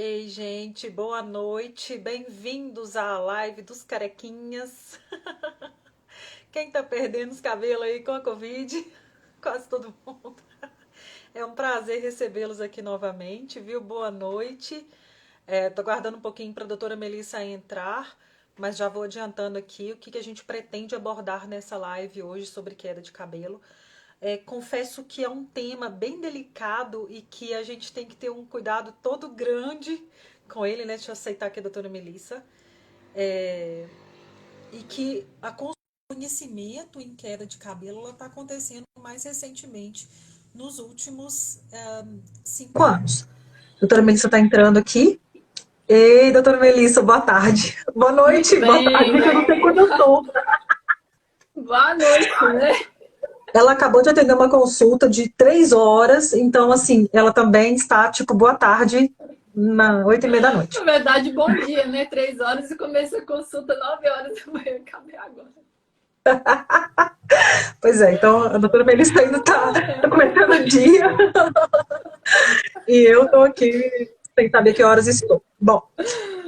Ei, gente, boa noite. Bem-vindos à live dos carequinhas. Quem tá perdendo os cabelos aí com a Covid? Quase todo mundo. É um prazer recebê-los aqui novamente, viu? Boa noite. Tô guardando um pouquinho para a doutora Melissa entrar, mas já vou adiantando aqui o que a gente pretende abordar nessa live hoje sobre queda de cabelo. Confesso que é um tema bem delicado e que a gente tem que ter um cuidado todo grande com ele, né? Deixa eu aceitar aqui a doutora Melissa. E que conhecimento em queda de cabelo está acontecendo mais recentemente, nos últimos 5 anos. Doutora Melissa está entrando aqui. Ei, doutora Melissa, boa tarde. Boa noite, Muito boa tarde, bem. que eu não sei quando eu estou. Boa noite, né? Ela acabou de atender uma consulta de 3 horas, então, assim, ela também está, tipo, boa tarde, na 8h30 da noite. Na verdade, bom dia, né? 3 horas e comecei a consulta 9 horas da manhã. Acabei agora. Pois é, então a doutora Melissa ainda está começando o dia e eu estou aqui sem saber que horas estou. Bom,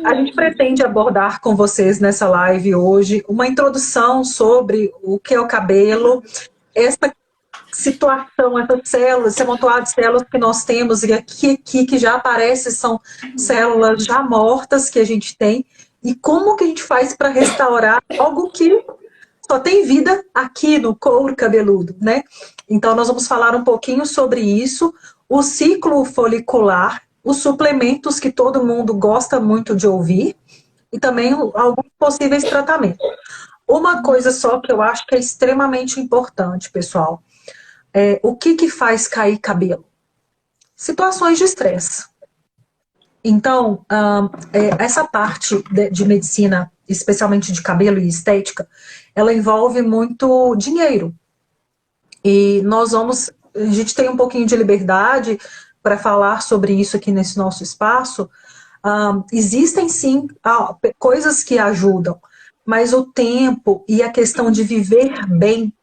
a gente pretende abordar com vocês nessa live hoje uma introdução sobre o que é o cabelo, essa situação, essas células, esse amontoado de células que nós temos e aqui que já aparece são células já mortas que a gente tem e como que a gente faz para restaurar algo que só tem vida aqui no couro cabeludo, né? Então nós vamos falar um pouquinho sobre isso, o ciclo folicular, os suplementos que todo mundo gosta muito de ouvir e também alguns possíveis tratamentos. Uma coisa só que eu acho que é extremamente importante, pessoal, o que faz cair cabelo? Situações de estresse. Então, essa parte de medicina, especialmente de cabelo e estética, ela envolve muito dinheiro. E a gente tem um pouquinho de liberdade para falar sobre isso aqui nesse nosso espaço. Existem sim coisas que ajudam, mas o tempo e a questão de viver bem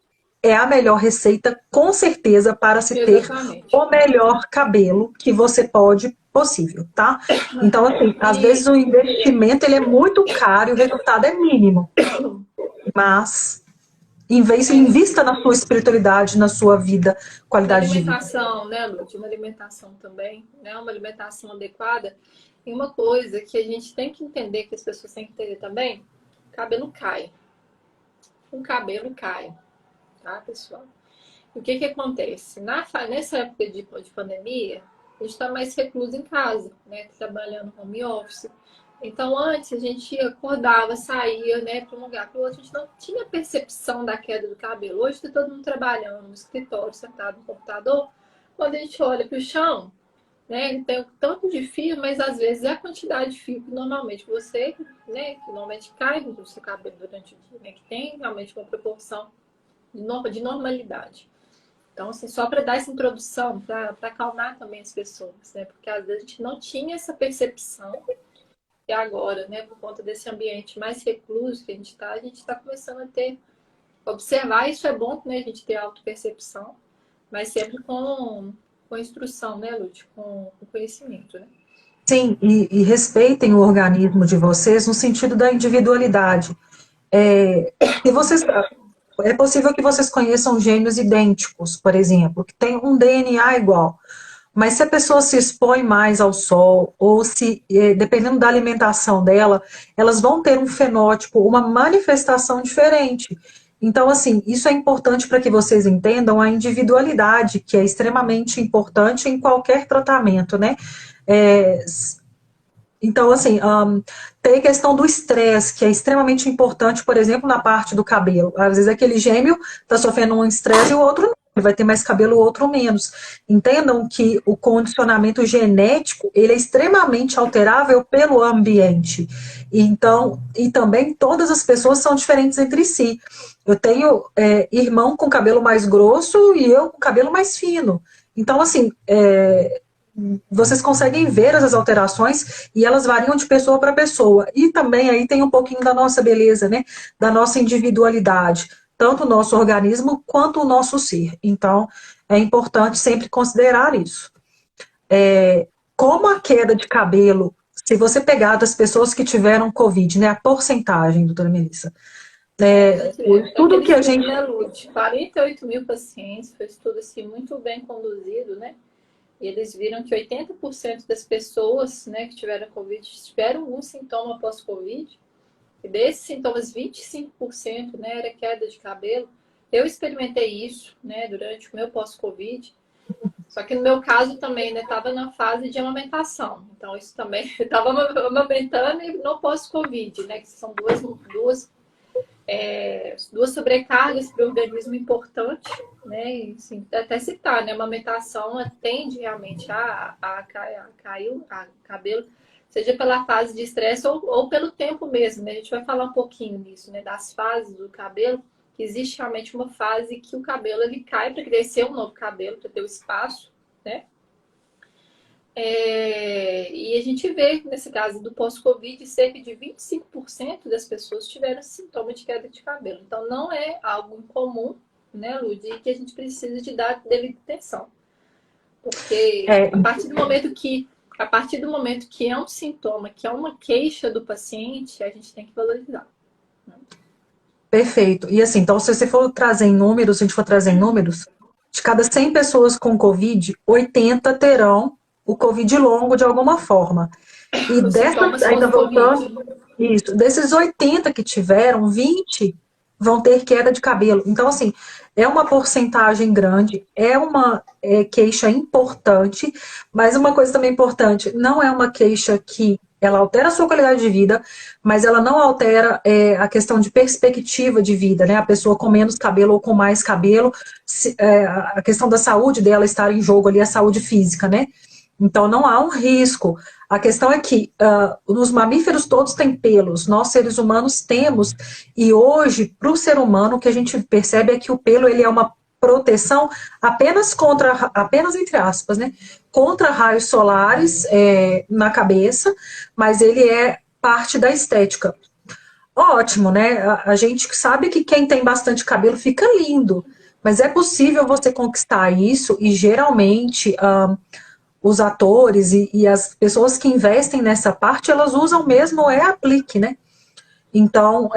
é a melhor receita, com certeza, para se ter Exatamente. o melhor cabelo que você pode possível, tá? Então, assim, às vezes o investimento ele é muito caro e o resultado é mínimo. Mas invista na sua espiritualidade, na sua vida, Na qualidade de vida. alimentação, né, Lúcia? Na alimentação também, né? Uma alimentação adequada. E uma coisa que a gente tem que entender, que as pessoas têm que entender também, o cabelo cai. O cabelo cai, tá, pessoal? O que acontece? Nessa época de pandemia, a gente está mais recluso em casa, né? Trabalhando home office. Então, antes a gente acordava, saía, né, para um lugar para o outro, a gente não tinha percepção da queda do cabelo. Hoje está todo mundo trabalhando no escritório, sentado no computador. Quando a gente olha para o chão, né, ele tem um tanto de fio, mas às vezes é a quantidade de fio que normalmente você, né, que normalmente cai no seu cabelo durante o dia, né, que tem realmente uma proporção de normalidade. Então, assim, só para dar essa introdução, para acalmar também as pessoas, né? Porque às vezes a gente não tinha essa percepção e agora, né, por conta desse ambiente mais recluso que a gente está começando observar. Isso é bom, né, a gente ter autopercepção, mas sempre com instrução, né, Lúcia? Com conhecimento, né? Sim, e respeitem o organismo de vocês no sentido da individualidade. Se vocês É possível que vocês conheçam gêmeos idênticos, por exemplo, que têm um DNA igual. Mas se a pessoa se expõe mais ao sol, ou se, dependendo da alimentação dela, elas vão ter um fenótipo, uma manifestação diferente. Então, assim, isso é importante para que vocês entendam a individualidade, que é extremamente importante em qualquer tratamento, né? É, então, assim, tem a questão do estresse, que é extremamente importante, por exemplo, na parte do cabelo. Às vezes aquele gêmeo está sofrendo um estresse e o outro não. Ele vai ter mais cabelo, o outro menos. Entendam que o condicionamento genético, ele é extremamente alterável pelo ambiente. Então, e também todas as pessoas são diferentes entre si. Eu tenho irmão com cabelo mais grosso e eu com cabelo mais fino. Então, assim, vocês conseguem ver essas alterações e elas variam de pessoa para pessoa. E também aí tem um pouquinho da nossa beleza, né? Da nossa individualidade, tanto o nosso organismo quanto o nosso ser. Então, é importante sempre considerar isso. Como a queda de cabelo se você pegar das pessoas que tiveram Covid, né, a porcentagem, doutora Melissa, o estudo Aquele que a estudo, gente... né, Lud? 48 mil pacientes, foi um estudo assim, muito bem conduzido, né? E eles viram que 80% das pessoas, né, que tiveram Covid tiveram algum sintoma pós-Covid. E desses sintomas, 25%, né, era queda de cabelo. Eu experimentei isso, né, durante o meu pós-Covid. Só que no meu caso também, né, estava na fase de amamentação. Então, isso também estava amamentando e no pós-Covid, né, que são duas sobrecargas para o organismo importante, né? E, assim, até citar, né? A amamentação tende realmente a cair a cabelo, seja pela fase de estresse ou pelo tempo mesmo, né? A gente vai falar um pouquinho nisso, né? Das fases do cabelo, que existe realmente uma fase que o cabelo ele cai para crescer um novo cabelo, para ter o espaço, né? E a gente vê, nesse caso do pós-Covid, cerca de 25% das pessoas tiveram sintoma de queda de cabelo. Então, não é algo incomum, né, Lud, e que a gente precisa de dar devida atenção. Porque a partir do momento que é um sintoma, que é uma queixa do paciente, a gente tem que valorizar. Perfeito. E assim, então se você for trazer em números, se a gente for trazer em números, de cada 100 pessoas com Covid, 80 terão o Covid longo de alguma forma. E Os sintomas ainda pós-Covid. voltando, isso, desses 80 que tiveram, 20 vão ter queda de cabelo. Então, assim, é uma porcentagem grande, é uma queixa importante, mas uma coisa também importante, não é uma queixa que ela altera a sua qualidade de vida, mas ela não altera a questão de perspectiva de vida, né? A pessoa com menos cabelo ou com mais cabelo, a questão da saúde dela estar em jogo ali, a saúde física, né? Então, não há um risco. A questão é que nos mamíferos todos têm pelos, nós seres humanos temos, e hoje, para o ser humano, o que a gente percebe é que o pelo ele é uma proteção apenas entre aspas, né, contra raios solares na cabeça, mas ele é parte da estética. Ótimo, né? A gente sabe que quem tem bastante cabelo fica lindo, mas é possível você conquistar isso e geralmente os atores e as pessoas que investem nessa parte, elas usam mesmo aplique, né? Então,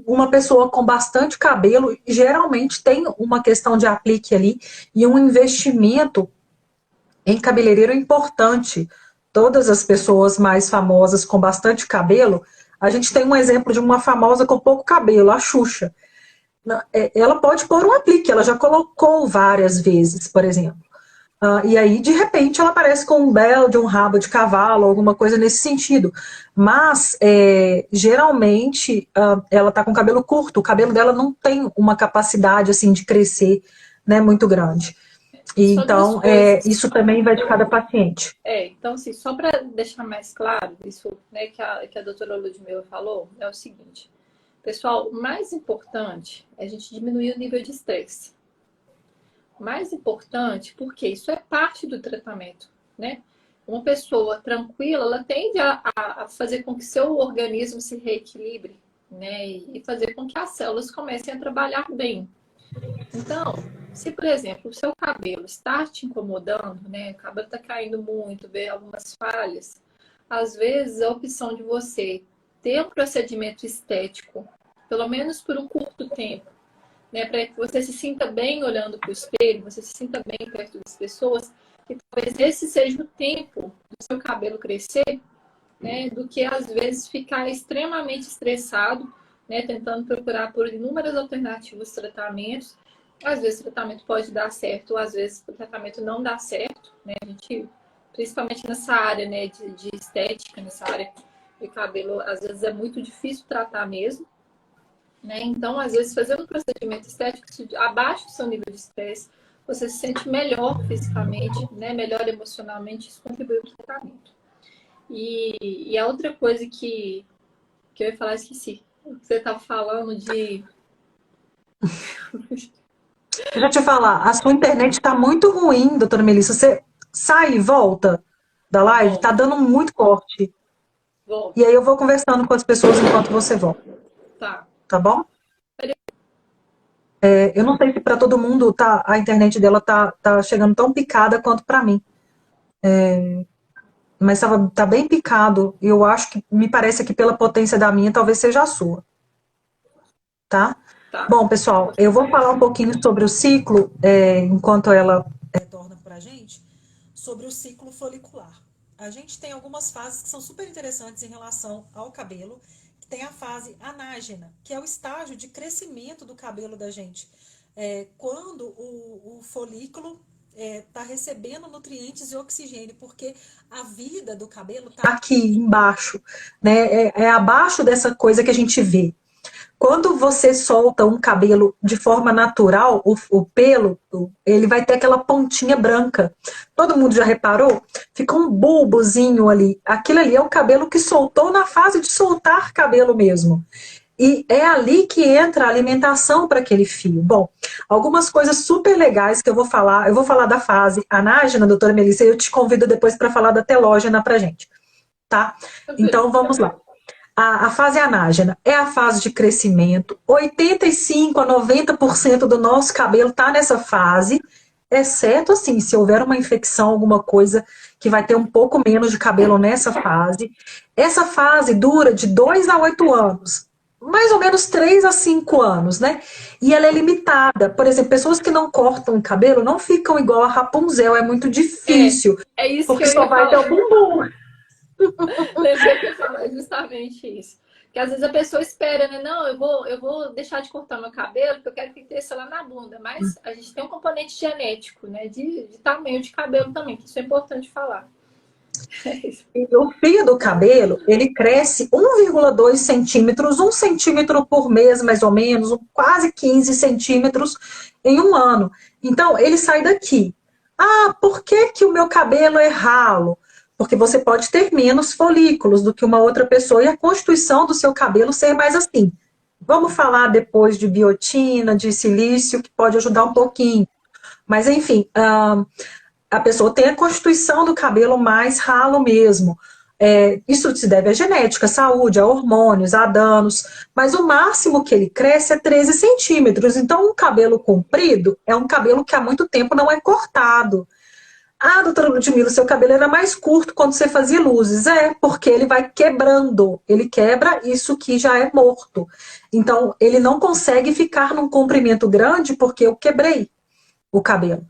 uma pessoa com bastante cabelo geralmente tem uma questão de aplique ali e um investimento em cabeleireiro importante. Todas as pessoas mais famosas com bastante cabelo, a gente tem um exemplo de uma famosa com pouco cabelo, a Xuxa. Ela pode pôr um aplique, ela já colocou várias vezes, por exemplo. E aí, de repente, ela aparece com um belo de um rabo de cavalo, alguma coisa nesse sentido. Mas, geralmente, ela está com cabelo curto, o cabelo dela não tem uma capacidade assim de crescer, né, muito grande. Então, isso também vai de cada paciente. Então, assim, só para deixar mais claro, isso, né, que a doutora Ludmila falou, é o seguinte. Pessoal, o mais importante é a gente diminuir o nível de estresse. Mais importante, porque isso é parte do tratamento, né? Uma pessoa tranquila, ela tende a fazer com que seu organismo se reequilibre, né? E fazer com que as células comecem a trabalhar bem. Então, se, por exemplo, o seu cabelo está te incomodando, né? O cabelo está caindo muito, vê algumas falhas, às vezes a opção de você ter um procedimento estético, pelo menos por um curto tempo, né, para que você se sinta bem olhando para o espelho, você se sinta bem perto das pessoas, e talvez esse seja o tempo do seu cabelo crescer, né, do que às vezes ficar extremamente estressado, né, tentando procurar por inúmeras alternativas de tratamentos. Às vezes o tratamento pode dar certo, às vezes o tratamento não dá certo, né, a gente, principalmente nessa área, né, de estética, nessa área de cabelo, às vezes é muito difícil tratar mesmo. Né? Então, às vezes, fazendo um procedimento estético, abaixa o seu nível de estresse, você se sente melhor fisicamente, né? Melhor emocionalmente, isso contribui para o tratamento. E a outra coisa que eu ia falar, esqueci. Você estava falando de... Deixa eu te falar, a sua internet está muito ruim, doutora Melissa. Você sai e volta da live, está dando muito corte. Volta. E aí eu vou conversando com as pessoas enquanto você volta. Tá bom? Eu não sei se para todo mundo a internet dela tá chegando tão picada quanto para mim. mas tá bem picado. E eu acho que, me parece que pela potência da minha, talvez seja a sua, tá? Tá. Bom, pessoal, eu vou falar um pouquinho sobre o ciclo, enquanto ela retorna para a gente, sobre o ciclo folicular. A gente tem algumas fases que são super interessantes em relação ao cabelo. Tem a fase anágena, que é o estágio de crescimento do cabelo da gente. Quando o folículo está recebendo nutrientes e oxigênio, porque a vida do cabelo está aqui embaixo, né? É abaixo dessa coisa que a gente vê. Quando você solta um cabelo de forma natural, o pelo, ele vai ter aquela pontinha branca. Todo mundo já reparou? Fica um bulbozinho ali. Aquilo ali é o cabelo que soltou na fase de soltar cabelo mesmo. E é ali que entra a alimentação para aquele fio. Bom, algumas coisas super legais que eu vou falar. Eu vou falar da fase anágena, doutora Melissa, e eu te convido depois para falar da telógena para gente. Tá? Então vamos lá. A fase anágena é a fase de crescimento. 85 a 90% do nosso cabelo está nessa fase, exceto assim, se houver uma infecção, alguma coisa que vai ter um pouco menos de cabelo nessa fase. Essa fase dura de 2 a 8 anos, mais ou menos 3 a 5 anos, né? E ela é limitada. Por exemplo, pessoas que não cortam o cabelo não ficam igual a Rapunzel, é muito difícil, É isso que porque eu só ia vai ter falar. o bumbum. Lembrei que eu ia falar justamente isso. Que às vezes a pessoa espera, né? Não, eu vou deixar de cortar meu cabelo, porque eu quero que cresça lá na bunda. Mas a gente tem um componente genético, né? De tamanho de cabelo também, que isso é importante falar. E o fio do cabelo, ele cresce 1,2 centímetros, 1 centímetro por mês, mais ou menos, quase 15 centímetros em um ano. Então, ele sai daqui. Ah, por que que o meu cabelo é ralo? Porque você pode ter menos folículos do que uma outra pessoa e a constituição do seu cabelo ser mais assim. Vamos falar depois de biotina, de silício, que pode ajudar um pouquinho. Mas, enfim, a pessoa tem a constituição do cabelo mais ralo mesmo. Isso se deve à genética, à saúde, a hormônios, a danos, mas o máximo que ele cresce é 13 centímetros. Então, um cabelo comprido é um cabelo que há muito tempo não é cortado. Ah, doutora Ludmila, seu cabelo era mais curto quando você fazia luzes. É, porque ele vai quebrando. Ele quebra isso que já é morto. Então, ele não consegue ficar num comprimento grande porque eu quebrei o cabelo.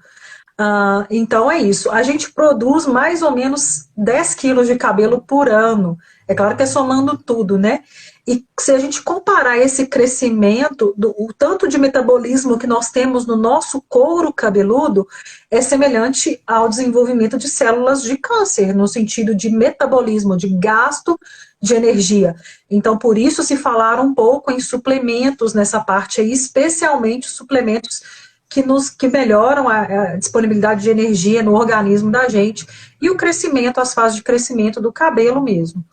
Então é isso. A gente produz mais ou menos 10 quilos de cabelo por ano. É claro que é somando tudo, né? E se a gente comparar esse crescimento, o tanto de metabolismo que nós temos no nosso couro cabeludo, é semelhante ao desenvolvimento de células de câncer, no sentido de metabolismo, de gasto de energia. Então, por isso se falaram um pouco em suplementos nessa parte aí, especialmente suplementos que melhoram a disponibilidade de energia no organismo da gente e o crescimento, as fases de crescimento do cabelo mesmo.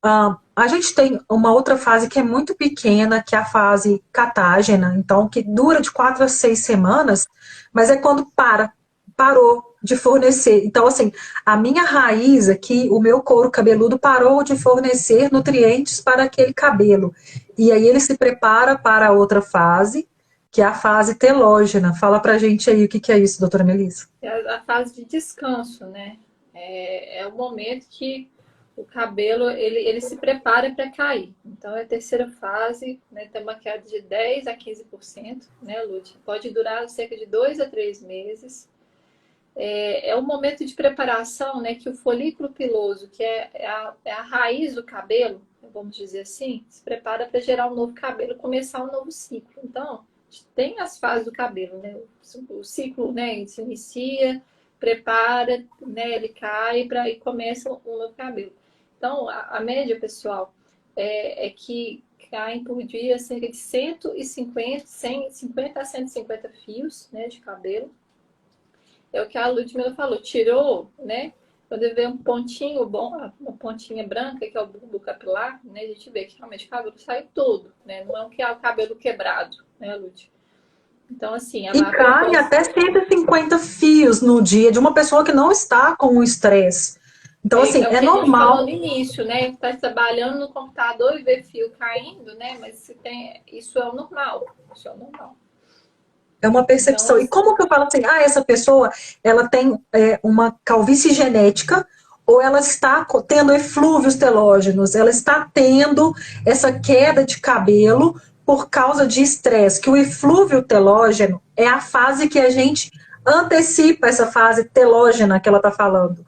A gente tem uma outra fase que é muito pequena, que é a fase catágena, então, que dura de 4 a 6 semanas, mas é quando parou de fornecer. Então, assim, a minha raiz aqui, o meu couro cabeludo parou de fornecer nutrientes para aquele cabelo. E aí ele se prepara para a outra fase, que é a fase telógena. Fala pra gente aí o que é isso, doutora Melissa. É a fase de descanso, né? É o momento que o cabelo ele se prepara para cair. Então é a terceira fase, né? Tem uma queda de 10 a 15%, né, Lúcia? Pode durar cerca de 2 a 3 meses. É um momento de preparação, né? Que o folículo piloso, que é a raiz do cabelo, vamos dizer assim, se prepara para gerar um novo cabelo, começar um novo ciclo. Então, tem as fases do cabelo, né? O ciclo, né, se inicia, prepara, né, ele cai e começa um novo cabelo. Então, a média, pessoal, é que caem por dia cerca de 150 a 150 fios, né, de cabelo. É o que a Ludmilla falou, tirou, né? Quando vê um pontinho bom, uma pontinha branca, que é o bulbo capilar, né? A gente vê que realmente o cabelo sai todo, né? Não é o que é o cabelo quebrado, né, Lud? Então, assim, E cai até 150 fios no dia de uma pessoa que não está com o estresse. Então, assim, o é que a gente falou normal. no início, né? Tá trabalhando no computador e vê fio caindo, né? Mas se tem, isso é o normal. Isso é o normal. É uma Então, percepção. E como que eu falo assim, essa pessoa, ela tem uma calvície genética, ou ela está tendo eflúvios telógenos, ela está tendo essa queda de cabelo por causa de estresse, que o eflúvio telógeno é a fase que a gente antecipa essa fase telógena que ela está falando.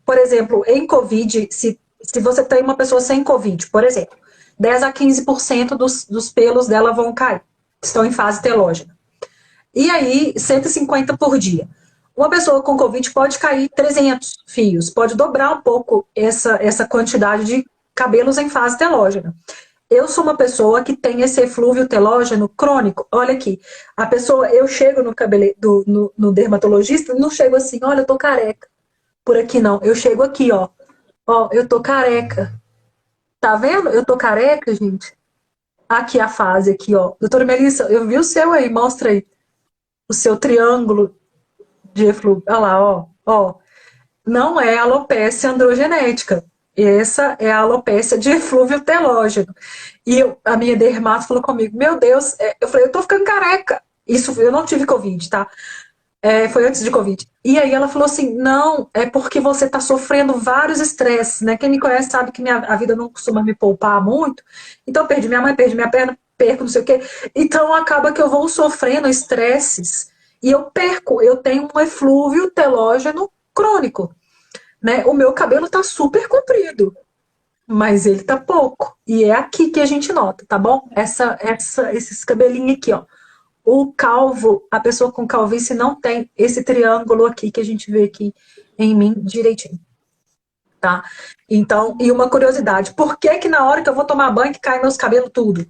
Por exemplo, em Covid, se você tem uma pessoa sem Covid, por exemplo, 10 a 15% dos pelos dela vão cair, estão em fase telógena. E aí, 150 por dia. Uma pessoa com Covid pode cair 300 fios, pode dobrar um pouco essa quantidade de cabelos em fase telógena. Eu sou uma pessoa que tem esse eflúvio telógeno crônico. Olha aqui, a pessoa, eu chego no dermatologista, não chego assim, olha, eu tô careca. Por aqui não, eu chego aqui, ó. Ó, eu tô careca. Tá vendo? Eu tô careca, gente. Aqui a fase, aqui, ó. Doutora Melissa, eu vi o seu aí, mostra aí. O seu triângulo de eflúvio. Olha lá, ó. Ó. Não é alopécia androgenética. Essa é a alopécia de eflúvio telógeno. E a minha dermato falou comigo, meu Deus, eu falei, eu tô ficando careca. Isso, eu não tive Covid, tá? Foi antes de Covid. E aí ela falou assim, não, é porque você está sofrendo vários estresses, né? Quem me conhece sabe que a vida não costuma me poupar muito. Então eu perdi minha mãe, perdi minha perna, perco não sei o quê. Então acaba que eu vou sofrendo estresses e eu perco. Eu tenho um eflúvio telógeno crônico, né? O meu cabelo tá super comprido, mas ele tá pouco. E é aqui que a gente nota, tá bom? Esses cabelinhos aqui, ó. O calvo, a pessoa com calvície não tem esse triângulo aqui que a gente vê aqui em mim direitinho, tá? Então, e uma curiosidade, por que que na hora que eu vou tomar banho que cai meus cabelos tudo?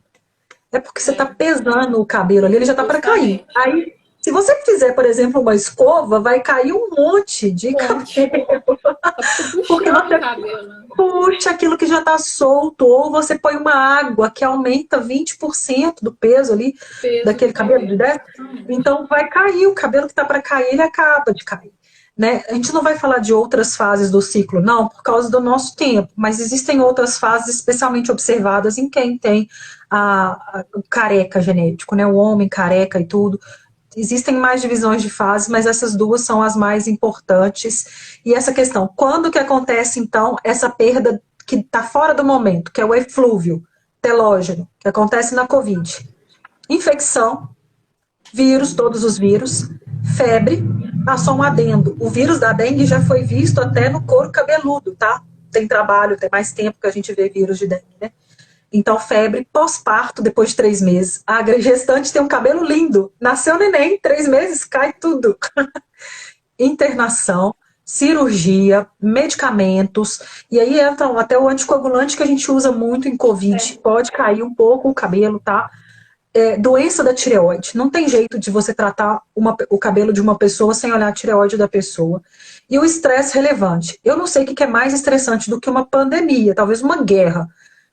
É porque você tá pesando o cabelo ali, ele já tá para cair. Justamente. Aí, se você fizer, por exemplo, uma escova, vai cair um monte de Monte. cabelo. Fica Porque puxando o você cabelo, né? puxa aquilo que já está solto, ou você põe uma água que aumenta 20% do peso ali, Peso do daquele cabelo de cabelo. 10, então vai cair, o cabelo que está para cair, ele acaba de cair. Né? A gente não vai falar de outras fases do ciclo, não, por causa do nosso tempo, mas existem outras fases especialmente observadas em quem tem o careca genético, né? O homem careca e tudo. Existem mais divisões de fases, mas essas duas são as mais importantes. E essa questão, quando que acontece, então, essa perda que está fora do momento, que é o eflúvio telógeno, que acontece na Covid? Infecção, vírus, todos os vírus, febre, só um adendo. O vírus da dengue já foi visto até no couro cabeludo, tá? Tem trabalho, tem mais tempo que a gente vê vírus de dengue, né? Então, febre, pós-parto, depois de 3 meses. A gestante tem um cabelo lindo. Nasceu neném, 3 meses, cai tudo. Internação, cirurgia, medicamentos. E aí entram até o anticoagulante que a gente usa muito em Covid. Pode cair um pouco o cabelo, tá? Doença da tireoide. Não tem jeito de você tratar o cabelo de uma pessoa sem olhar a tireoide da pessoa. E o estresse relevante. Eu não sei o que é mais estressante do que uma pandemia, talvez uma guerra.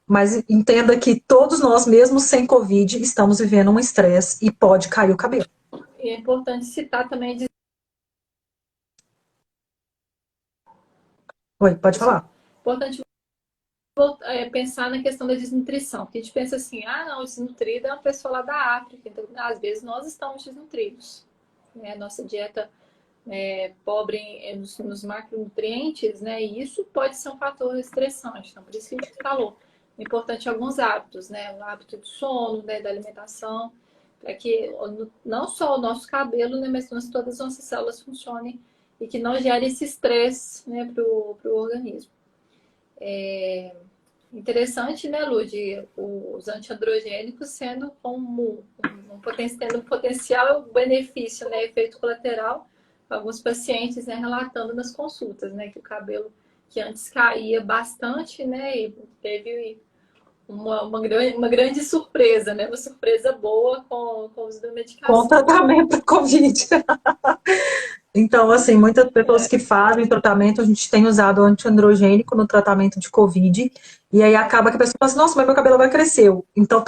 Mas entenda que todos nós, mesmo sem Covid, estamos vivendo um estresse e pode cair o cabelo. E é importante citar também. Oi, pode falar. Importante pensar na questão da desnutrição. Porque a gente pensa assim, não, desnutrida é uma pessoa lá da África. Então, às vezes, nós estamos desnutridos. Né? Nossa dieta pobre nos macronutrientes, né? E isso pode ser um fator estressante. Então, por isso que a gente falou. É importante alguns hábitos, né? O hábito do sono, né? Da alimentação, para que não só o nosso cabelo, né? Mas todas as nossas células funcionem e que não gere esse estresse, né? Para o organismo. Interessante, né, Lud? Os antiandrogênicos sendo tendo um potencial benefício, né? Efeito colateral. Alguns pacientes, né, relatando nas consultas, né? Que o cabelo que antes caía bastante, né? E teve uma grande surpresa, né? Uma surpresa boa com o uso da medicação. Com tratamento Covid. Então, assim, muitas pessoas que fazem tratamento, a gente tem usado antiandrogênico no tratamento de Covid, e aí acaba que a pessoa fala assim, nossa, mas meu cabelo vai crescer. Então,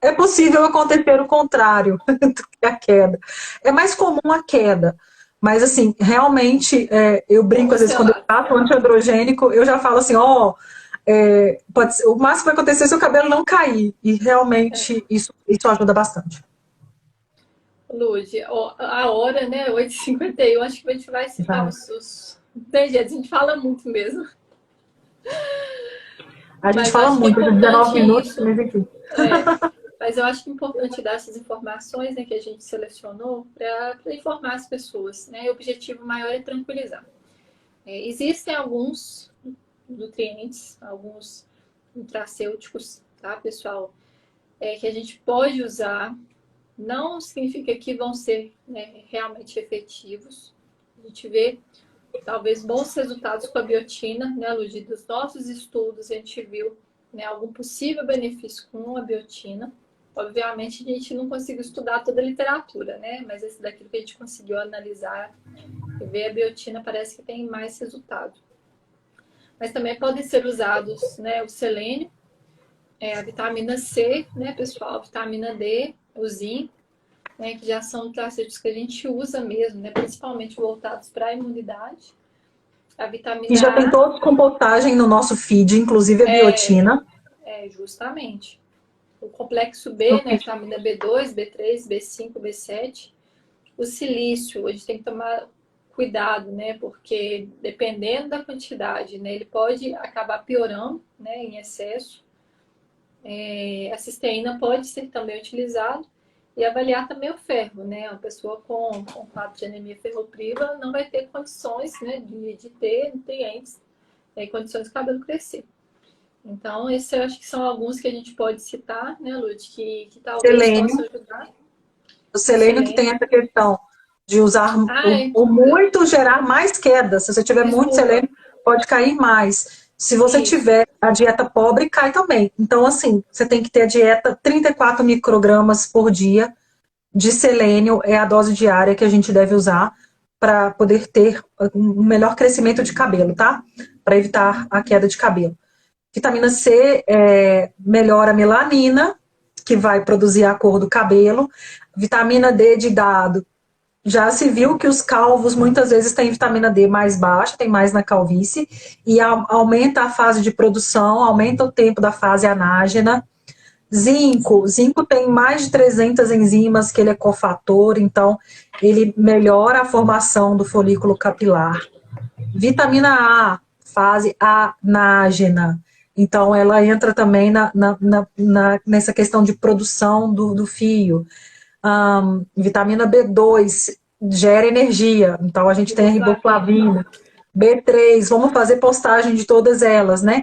é possível acontecer o contrário do que a queda. É mais comum a queda. Mas, assim, realmente, eu brinco às vezes quando eu faço antiandrogênico, eu já falo assim, o máximo que vai acontecer é seu cabelo não cair. E realmente isso ajuda bastante. Lud, a hora, né? 8h51, acho que a gente vai citar Tem jeito, a gente fala muito mesmo. A gente Mas fala acho que é muito, 19 importante minutos, isso. mas enfim. Mas eu acho que é importante dar essas informações, né, que a gente selecionou para informar as pessoas, né? E o objetivo maior é tranquilizar. Existem alguns nutrientes, alguns nutracêuticos, tá, pessoal? Que a gente pode usar, não significa que vão ser, né, realmente efetivos. A gente vê talvez bons resultados com a biotina, né, Ludi? Dos nossos estudos, a gente viu, né, algum possível benefício com a biotina. Obviamente, a gente não conseguiu estudar toda a literatura, né? Mas esse daquilo que a gente conseguiu analisar e ver, a biotina parece que tem mais resultado. Mas também podem ser usados, né, o selênio, a vitamina C, né, pessoal, a vitamina D, o zinco, né, que já são nutracêuticos que a gente usa mesmo, né, principalmente voltados para a imunidade. A E já tem vitamina A todos com postagem no nosso feed, inclusive a biotina. justamente. O complexo B, né, vitamina B2, B3, B5, B7. O silício, a gente tem que tomar cuidado, né, porque dependendo da quantidade, né, ele pode acabar piorando, né, em excesso. A cisteína pode ser também utilizado e avaliar também o ferro, né? Uma pessoa com quadro de anemia ferropriva não vai ter condições, né, de ter nutrientes e condições do cabelo crescer. Então, esses eu acho que são alguns que a gente pode citar, né, Lud, que talvez possam Selênio. ajudar. O selênio que tem essa questão de usar o muito gerar mais queda. Se você tiver muito selênio, pode cair mais. Se você tiver a dieta pobre, cai também. Então, assim, você tem que ter a dieta 34 microgramas por dia de selênio, é a dose diária que a gente deve usar para poder ter um melhor crescimento de cabelo, tá? Para evitar a queda de cabelo. Vitamina C melhora a melanina, que vai produzir a cor do cabelo. Vitamina D de dado. Já se viu que os calvos muitas vezes têm vitamina D mais baixa, tem mais na calvície, e aumenta a fase de produção, aumenta o tempo da fase anágena. Zinco tem mais de 300 enzimas que ele é cofator, então ele melhora a formação do folículo capilar. Vitamina A, fase anágena. Então, ela entra também nessa questão de produção do fio. Vitamina B2 gera energia, então a gente tem a riboflavina. B3, vamos fazer postagem de todas elas, né?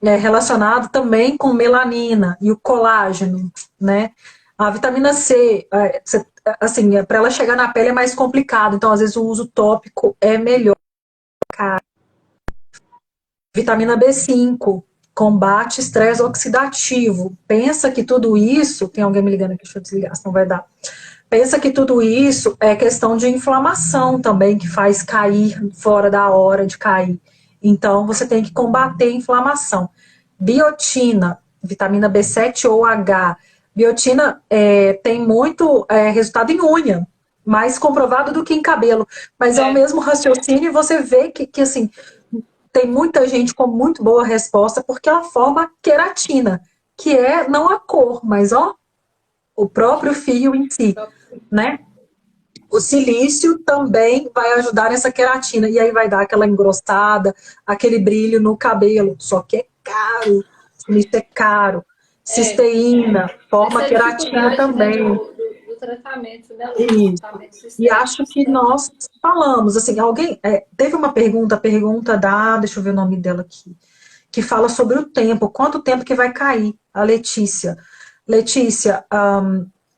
Relacionado também com melanina e o colágeno, né? A vitamina C, assim, para ela chegar na pele é mais complicado, então às vezes o uso tópico é melhor. Vitamina B5, combate estresse oxidativo. Pensa que tudo isso, tem alguém me ligando aqui, deixa eu desligar, senão vai dar. Pensa que tudo isso é questão de inflamação também, que faz cair fora da hora de cair. Então, você tem que combater a inflamação. Biotina, vitamina B7 ou H. Biotina tem muito resultado em unha, mais comprovado do que em cabelo. Mas é o mesmo raciocínio e você vê que assim, tem muita gente com muito boa resposta porque ela forma queratina, que é não a cor, mas o próprio fio em si, né? O silício também vai ajudar nessa queratina, e aí vai dar aquela engrossada, aquele brilho no cabelo, só que é caro, silício é caro. Cisteína, forma queratina também. Né, do tratamento, né? E acho que nós falamos, assim, alguém, teve uma pergunta deixa eu ver o nome dela aqui, que fala sobre o tempo, quanto tempo que vai cair, a Letícia. Letícia,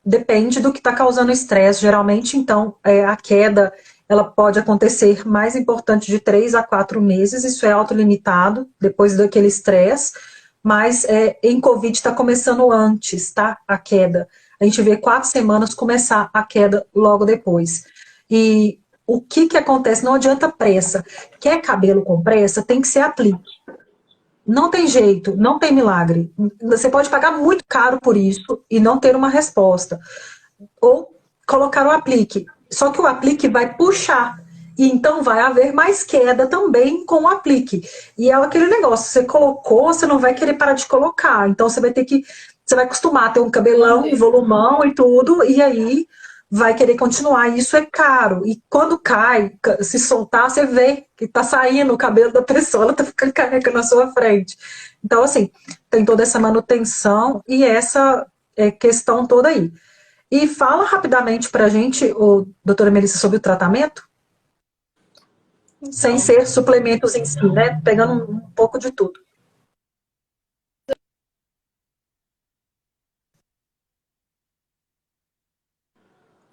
depende do que está causando estresse. Geralmente, então, a queda ela pode acontecer, mais importante, de 3 a 4 meses. Isso é autolimitado, depois daquele estresse. Mas em Covid está começando antes, tá? A queda. A gente vê 4 semanas começar a queda logo depois. E o que acontece? Não adianta pressa. Quer cabelo com pressa? Tem que ser aplique. Não tem jeito, não tem milagre. Você pode pagar muito caro por isso e não ter uma resposta. Ou colocar o aplique. Só que o aplique vai puxar. E então vai haver mais queda também com o aplique. E é aquele negócio, você colocou, você não vai querer parar de colocar. Então você vai ter que. Você vai acostumar a ter um cabelão, um volumão e tudo, e aí vai querer continuar. E isso é caro. E quando cai, se soltar, você vê que tá saindo o cabelo da pessoa, ela tá ficando careca na sua frente. Então, assim, tem toda essa manutenção e essa questão toda aí. E fala rapidamente pra gente, doutora Melissa, sobre o tratamento, sem Então, ser suplementos em si, né? Pegando um pouco de tudo.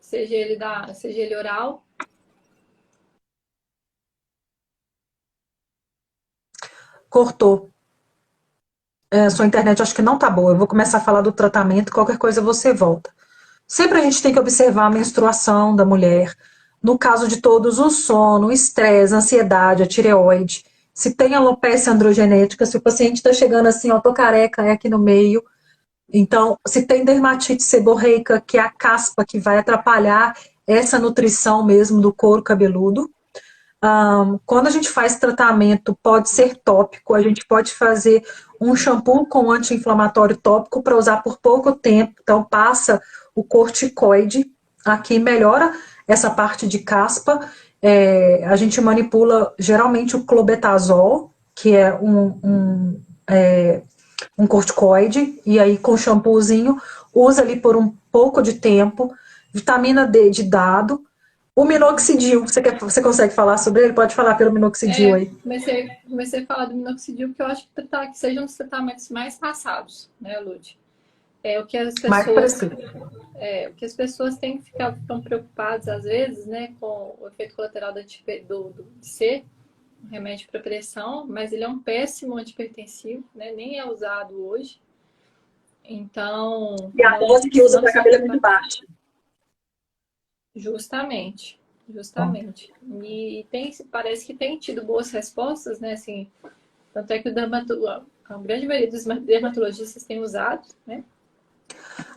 seja ele oral. Cortou. Sua internet acho que não tá boa. Eu vou começar a falar do tratamento, qualquer coisa você volta. Sempre a gente tem que observar a menstruação da mulher. No caso de todos, o sono, o estresse, a ansiedade, a tireoide. Se tem alopecia androgenética, se o paciente está chegando assim, ó, tô careca, é aqui no meio. Então, se tem dermatite seborreica, que é a caspa que vai atrapalhar essa nutrição mesmo do couro cabeludo. Quando a gente faz tratamento, pode ser tópico, a gente pode fazer um shampoo com anti-inflamatório tópico para usar por pouco tempo, então passa o corticoide, aqui melhora essa parte de caspa, a gente manipula geralmente o clobetasol, que é um corticoide, e aí com shampoozinho, usa ali por um pouco de tempo, vitamina D de dado, o minoxidil, você consegue falar sobre ele? Pode falar pelo minoxidil aí. Comecei a falar do minoxidil porque eu acho que seja um dos tratamentos mais passados, né, Lud? É o que as Mais pessoas, prescrito. o que as pessoas têm que ficar tão preocupadas às vezes, né, com o efeito colateral de ser um remédio para pressão, mas ele é um péssimo antipertensivo, né? Nem é usado hoje. Então, E a né, dose que usa não para só cabelo é muito baixa. justamente, Então, justamente. E parece que tem tido boas respostas, né? Assim, tanto é que a grande maioria dos dermatologistas tem usado, né?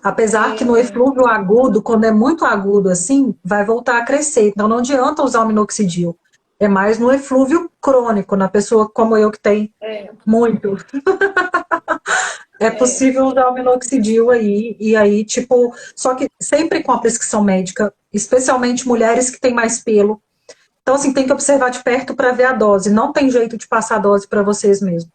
apesar que no eflúvio agudo, quando é muito agudo assim, vai voltar a crescer. Então não adianta usar o minoxidil. É mais no eflúvio crônico, na pessoa como eu que tem É, muito. É é, possível usar o minoxidil aí, e aí, tipo, só que sempre com a prescrição médica, especialmente mulheres que têm mais pelo. Então, assim, tem que observar de perto para ver a dose. Não tem jeito de passar a dose para vocês mesmo.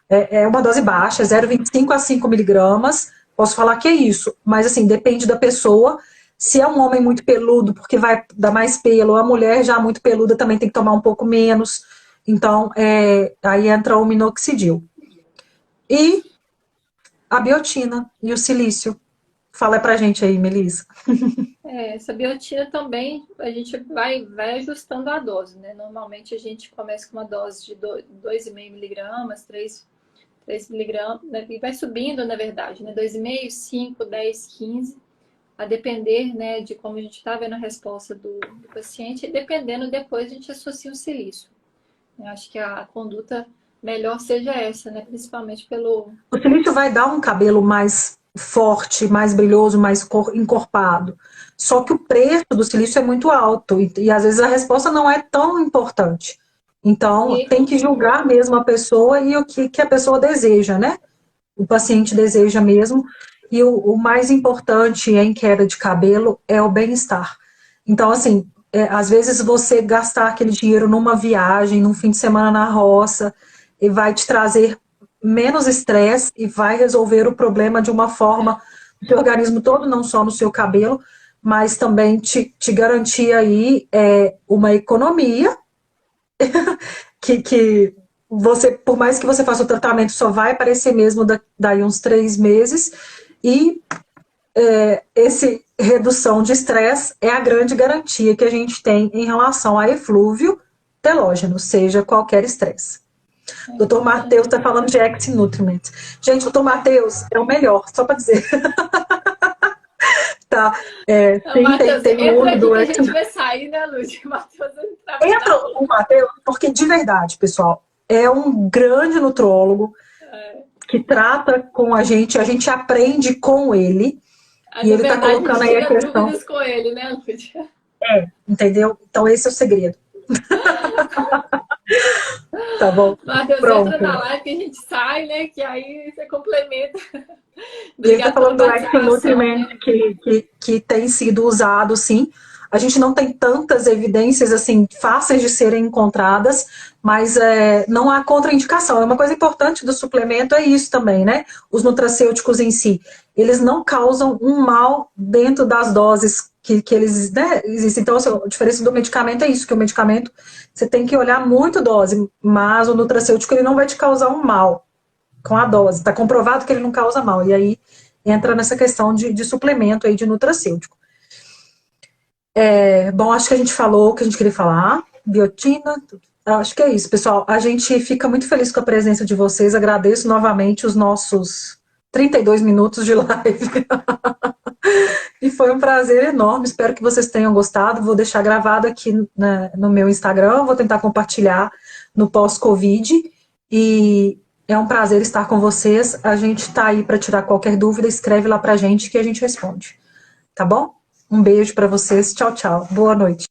É uma dose baixa, 0,25 a 5 miligramas. Posso falar que é isso, mas assim, depende da pessoa. Se é um homem muito peludo, porque vai dar mais pelo, a mulher já muito peluda também tem que tomar um pouco menos. Então, aí entra o minoxidil. E a biotina e o silício. Fala pra gente aí, Melissa. essa biotina também a gente vai ajustando a dose, né? Normalmente a gente começa com uma dose de 2,5 miligramas, 3 miligramas, né? E vai subindo, na verdade, né? 2,5, 5, 10, 15, a depender, né, de como a gente está vendo a resposta do paciente, e dependendo, depois a gente associa o silício. Eu acho que a conduta melhor seja essa, né? Principalmente pelo. O silício vai dar um cabelo mais forte, mais brilhoso, mais encorpado. Só que o preço do silício é muito alto e às vezes a resposta não é tão importante. Então, E, tem que julgar mesmo a pessoa e o que a pessoa deseja, né? O paciente deseja mesmo. E o mais importante em queda de cabelo é o bem-estar. Então, assim, às vezes você gastar aquele dinheiro numa viagem, num fim de semana na roça, e vai te trazer menos estresse e vai resolver o problema de uma forma do seu organismo todo, não só no seu cabelo, mas também te garantir aí uma economia que você, por mais que você faça o tratamento, só vai aparecer mesmo daí uns 3 meses. E esse redução de estresse é a grande garantia que a gente tem em relação a eflúvio telógeno, seja qualquer estresse. Doutor Matheus está falando de Active Nutriment. Gente, doutor Matheus é o melhor, só para dizer. Tá? Sim, Matheus, tem o entra uso aqui do que a Active. gente vai sair, né, Lúcia? Matheus entra Entra na o Matheus, porque de verdade, pessoal, é um grande nutrólogo que trata com a gente aprende com ele, e Na ele está verdade, a colocando gente aí a tira questão, dúvidas com ele, né, Lúcia? entendeu? Então esse é o segredo. Tá bom? Matheus, entra Pronto. na live que a gente sai, né? Que aí você complementa. E ele está Obrigada pela falando do Active participação. Nutriment que tem sido usado, sim. A gente não tem tantas evidências assim fáceis de serem encontradas, mas não há contraindicação. É uma coisa importante do suplemento, é isso também, né? Os nutracêuticos em si, eles não causam um mal dentro das doses que eles, né, existem. Então, assim, a diferença do medicamento é isso, que o medicamento você tem que olhar muito dose, mas o nutracêutico ele não vai te causar um mal com a dose. Está comprovado que ele não causa mal. E aí entra nessa questão de suplemento aí de nutracêutico. Bom, acho que a gente falou o que a gente queria falar. Biotina, acho que é isso, pessoal. A gente fica muito feliz com a presença de vocês. Agradeço novamente os nossos 32 minutos de live. E foi um prazer enorme. Espero que vocês tenham gostado. Vou deixar gravado aqui, né, no meu Instagram. Vou tentar compartilhar no pós-Covid. E é um prazer estar com vocês. A gente está aí para tirar qualquer dúvida. Escreve lá para a gente que a gente responde. Tá bom? Um beijo para vocês. Tchau, tchau. Boa noite.